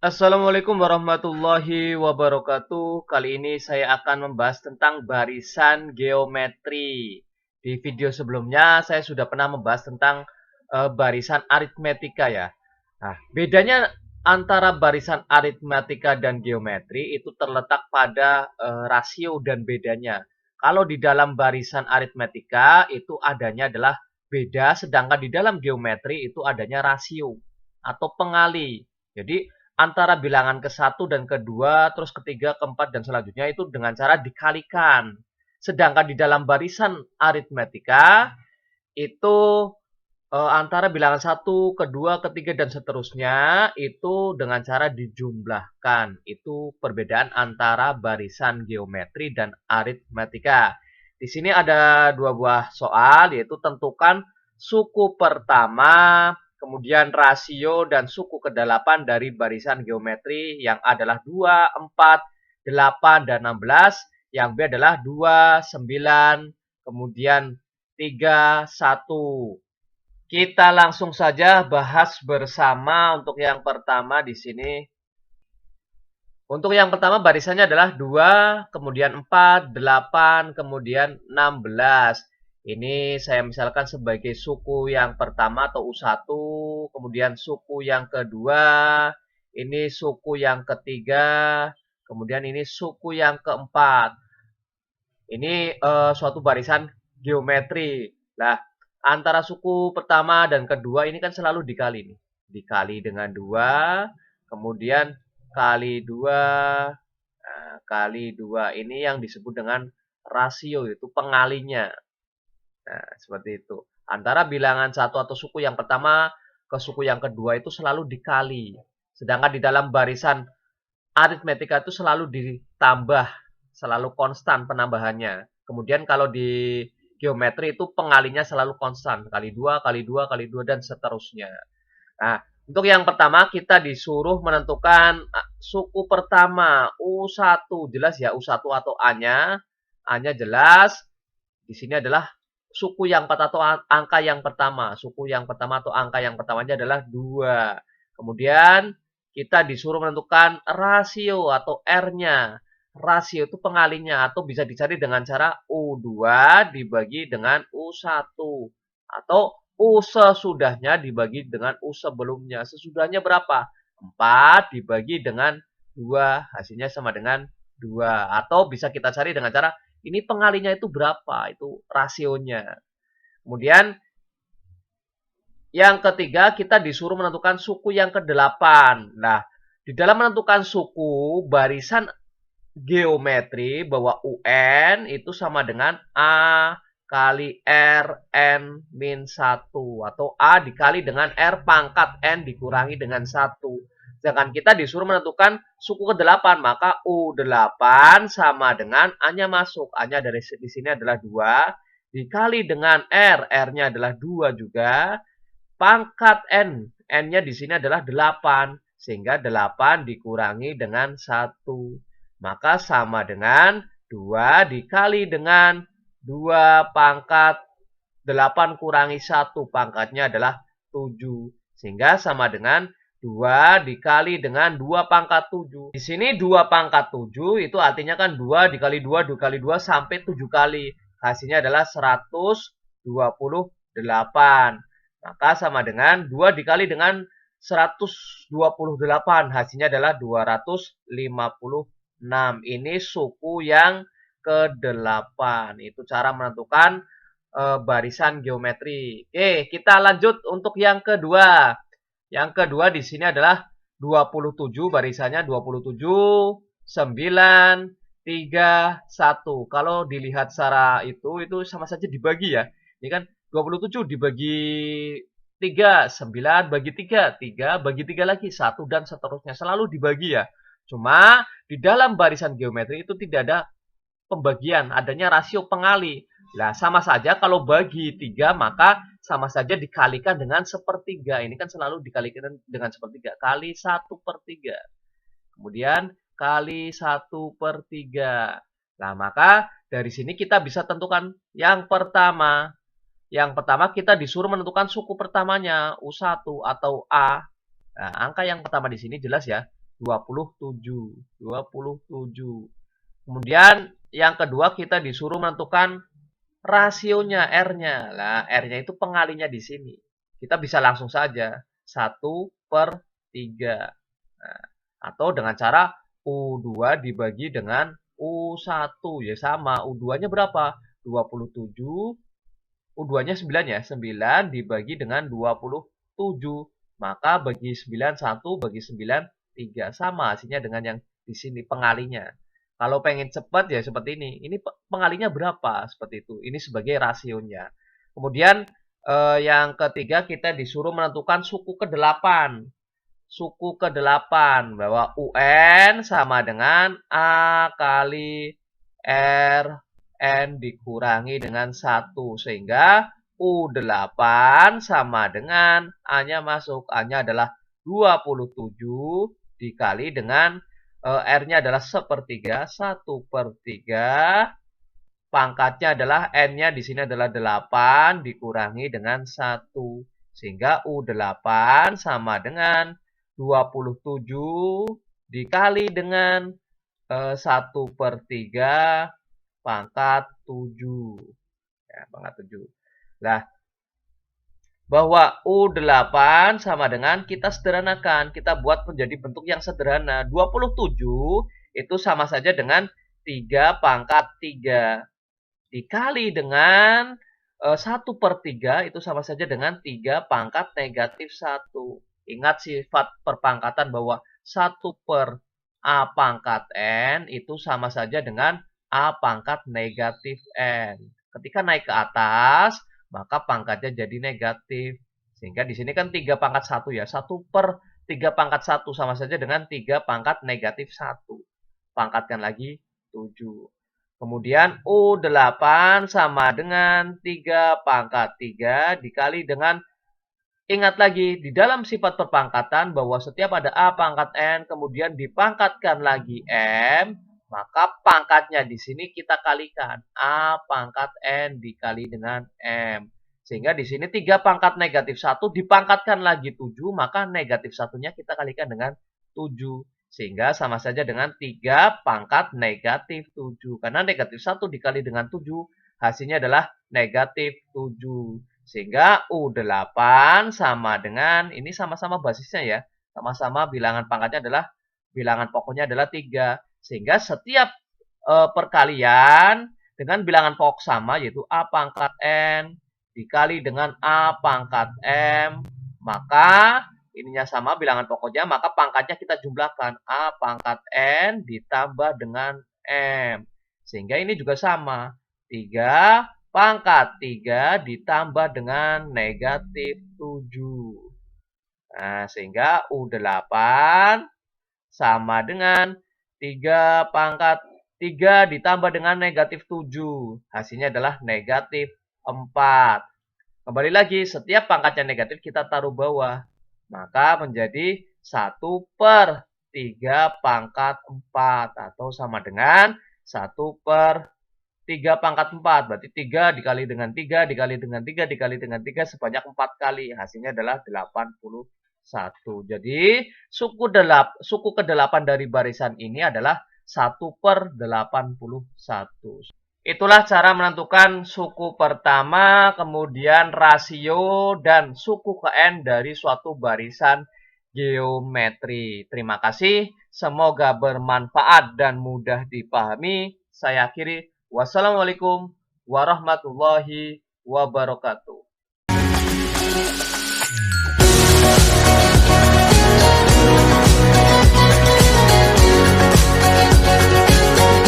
Assalamualaikum warahmatullahi wabarakatuh. Kali ini saya akan membahas tentang barisan geometri. Di video sebelumnya saya sudah pernah membahas tentang barisan aritmetika ya. Nah, bedanya antara barisan aritmetika dan geometri itu terletak pada rasio dan bedanya. Kalau di dalam barisan aritmetika itu adanya adalah beda, sedangkan di dalam geometri itu adanya rasio atau pengali. Jadi antara bilangan ke-1 dan ke-2, terus ketiga, keempat, dan selanjutnya itu dengan cara dikalikan. Sedangkan di dalam barisan aritmetika, itu antara bilangan 1, kedua, ketiga, dan seterusnya, itu dengan cara dijumlahkan. Itu perbedaan antara barisan geometri dan aritmetika. Di sini ada dua buah soal, yaitu tentukan suku pertama, kemudian rasio dan suku ke-8 dari barisan geometri yang adalah 2, 4, 8, dan 16. Yang B adalah 2, 9, kemudian 3, 1. Kita langsung saja bahas bersama untuk yang pertama di sini. Untuk yang pertama barisannya adalah 2, kemudian 4, 8, kemudian 16. Ini saya misalkan sebagai suku yang pertama atau U1, kemudian suku yang kedua, ini suku yang ketiga, kemudian ini suku yang keempat. Ini suatu barisan geometri. Nah, antara suku pertama dan kedua ini kan selalu dikali nih. Dikali dengan 2, kemudian kali 2, nah, kali 2 ini yang disebut dengan rasio, itu pengalinya. Nah, seperti itu. Antara bilangan satu atau suku yang pertama ke suku yang kedua itu selalu dikali. Sedangkan di dalam barisan aritmetika itu selalu ditambah, selalu konstan penambahannya. Kemudian kalau di geometri itu pengalinya selalu konstan, kali 2, kali 2, kali 2, dan seterusnya. Nah, untuk yang pertama kita disuruh menentukan suku pertama U1, jelas ya U1 atau A-nya. A-nya jelas. Di sini adalah suku yang atau angka yang pertama. Suku yang pertama atau angka yang pertamanya adalah 2. Kemudian kita disuruh menentukan rasio atau R-nya. Rasio itu pengalinya atau bisa dicari dengan cara U2 dibagi dengan U1 atau U sesudahnya dibagi dengan U sebelumnya. Sesudahnya berapa? 4 dibagi dengan 2, hasilnya sama dengan 2. Atau bisa kita cari dengan cara ini pengalinya itu berapa? Itu rasionya. Kemudian yang ketiga, kita disuruh menentukan suku yang ke-8. Nah, di dalam menentukan suku, barisan geometri bahwa UN itu sama dengan A kali R N min 1. Atau A dikali dengan R pangkat N dikurangi dengan 1. Sedangkan kita disuruh menentukan suku ke-8, maka U8 sama dengan A-nya masuk. A-nya dari di sini adalah 2. Dikali dengan R, R-nya adalah 2 juga. Pangkat N, N-nya di sini adalah 8. Sehingga 8 dikurangi dengan 1. Maka sama dengan 2 dikali dengan 2 pangkat 8 kurangi 1. Pangkatnya adalah 7. Sehingga sama dengan 2 dikali dengan 2 pangkat 7. Di sini 2 pangkat 7 itu artinya kan 2 dikali 2 dikali 2 sampai 7 kali. Hasilnya adalah 128. Maka sama dengan 2 dikali dengan 128. Hasilnya adalah 256. Ini suku yang ke-8. Itu cara menentukan barisan geometri. Oke, kita lanjut untuk yang kedua. Yang kedua di sini adalah 27, barisannya 27, 9, 3, 1. Kalau dilihat secara itu sama saja dibagi ya. Ini kan 27 dibagi 3, 9 bagi 3, 3 bagi 3 lagi, 1 dan seterusnya. Selalu dibagi ya. Cuma di dalam barisan geometri itu tidak ada pembagian, adanya rasio pengali. Nah, sama saja kalau bagi 3 maka sama saja dikalikan dengan sepertiga. Ini kan selalu dikalikan dengan sepertiga. Kali 1/3. Kemudian kali 1/3. Nah, maka dari sini kita bisa tentukan yang pertama. Yang pertama kita disuruh menentukan suku pertamanya, U1 atau A. Nah, angka yang pertama di sini jelas ya. 27. 27. Kemudian yang kedua kita disuruh menentukan rasionya, R-nya. Lah, R-nya itu pengalinya di sini. Kita bisa langsung saja 1/3. Nah, atau dengan cara U2 dibagi dengan U1. Ya sama, U2-nya berapa? 27. U2-nya 9 ya, 9 dibagi dengan 27. Maka bagi 9, 1 bagi 9, 3. Sama hasilnya dengan yang di sini pengalinya. Kalau pengen cepat ya seperti ini. Ini pengalinya berapa? Seperti itu. Ini sebagai rasionya. Kemudian yang ketiga kita disuruh menentukan suku ke-8. Suku ke-8 bahwa UN sama dengan A kali R N dikurangi dengan 1. Sehingga U8 sama dengan A-nya masuk. A-nya adalah 27 dikali dengan R-nya adalah 1/3, 1/3. Pangkatnya adalah N-nya di sini adalah 8 dikurangi dengan 1. Sehingga U8 sama dengan 27 dikali dengan 1/3 pangkat 7. Ya, pangkat 7. Nah, bahwa U8 sama dengan kita sederhanakan. Kita buat menjadi bentuk yang sederhana. 27 itu sama saja dengan 3 pangkat 3. Dikali dengan 1/3 itu sama saja dengan 3 pangkat negatif 1. Ingat sifat perpangkatan bahwa 1 per A pangkat N itu sama saja dengan A pangkat negatif N. Ketika naik ke atas, maka pangkatnya jadi negatif. Sehingga di sini kan 3 pangkat 1 ya. 1/3 pangkat 1 sama saja dengan 3 pangkat negatif 1. Pangkatkan lagi 7. Kemudian U8 sama dengan 3 pangkat 3 dikali dengan, ingat lagi, di dalam sifat perpangkatan bahwa setiap ada A pangkat N, kemudian dipangkatkan lagi M, maka pangkatnya di sini kita kalikan. A pangkat N dikali dengan M. Sehingga di sini 3 pangkat negatif 1 dipangkatkan lagi 7, maka negatif 1-nya kita kalikan dengan 7. Sehingga sama saja dengan 3 pangkat negatif 7. Karena negatif 1 dikali dengan 7, hasilnya adalah negatif 7. Sehingga U8 sama dengan, ini sama-sama basisnya ya. Sama-sama bilangan pangkatnya adalah, bilangan pokoknya adalah 3. Sehingga setiap perkalian dengan bilangan pokok sama, yaitu A pangkat N dikali dengan A pangkat M, maka ininya sama bilangan pokoknya, maka pangkatnya kita jumlahkan. A pangkat N ditambah dengan M. Sehingga ini juga sama. 3 pangkat 3 ditambah dengan negatif 7. Nah, sehingga U8 sama dengan 3 pangkat 3 ditambah dengan negatif 7. Hasilnya adalah negatif 4. Kembali lagi, setiap pangkatnya negatif kita taruh bawah. Maka menjadi 1/3 pangkat 4. Atau sama dengan 1/3 pangkat 4. Berarti 3 dikali dengan 3, dikali dengan 3, dikali dengan 3 sebanyak 4 kali. Hasilnya adalah 81. Jadi suku ke-8 dari barisan ini adalah 1/81. Itulah cara menentukan suku pertama, kemudian rasio, dan suku ke N dari suatu barisan geometri. Terima kasih, semoga bermanfaat dan mudah dipahami. Saya akhiri, wassalamualaikum warahmatullahi wabarakatuh.